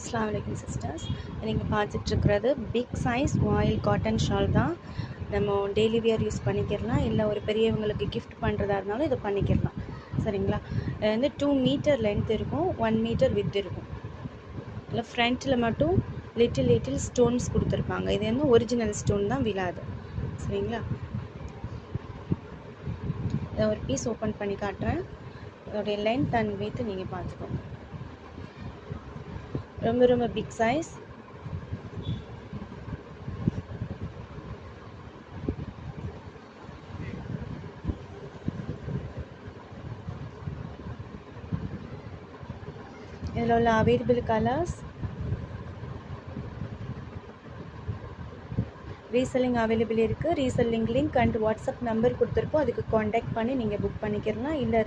अस्सलाम वालेकुम सिस्टर्स நீங்கள் பார்த்துட்ருக்கிறது பிக் சைஸ் வாயில் காட்டன் ஷால் தான். நம்ம டெய்லி வியர் யூஸ் பண்ணிக்கிறலாம், இல்லை ஒரு பெரியவங்களுக்கு கிஃப்ட் பண்ணுறதா இருந்தாலும் இதை பண்ணிக்கிறலாம். சரிங்களா? இது வந்து 2 மீட்டர் லென்த் இருக்கும், 1 மீட்டர் வித் இருக்கும். இல்லை ஃப்ரண்ட்டில் மட்டும் லிட்டில் ஸ்டோன்ஸ் கொடுத்துருப்பாங்க. இது வந்து ஒரிஜினல் ஸ்டோன் தான், விழாது. சரிங்களா? இதை ஒரு பீஸ் ஓப்பன் பண்ணி காட்டுறேன். அதோடைய லென்த் அண்ட் வெயிட் நீங்கள் பார்த்துக்கோங்க. ரொம்ப பிக் சைஸ். இதில் உள்ள அவைலபிள் கலர்ஸ், ரீசெல்லிங் அவைலபிள் இருக்குது. Reselling link and WhatsApp number கொடுத்துருப்போம், அதுக்கு காண்டாக்ட் பண்ணி நீங்கள் புக் பண்ணிக்கிறலாம். இல்லை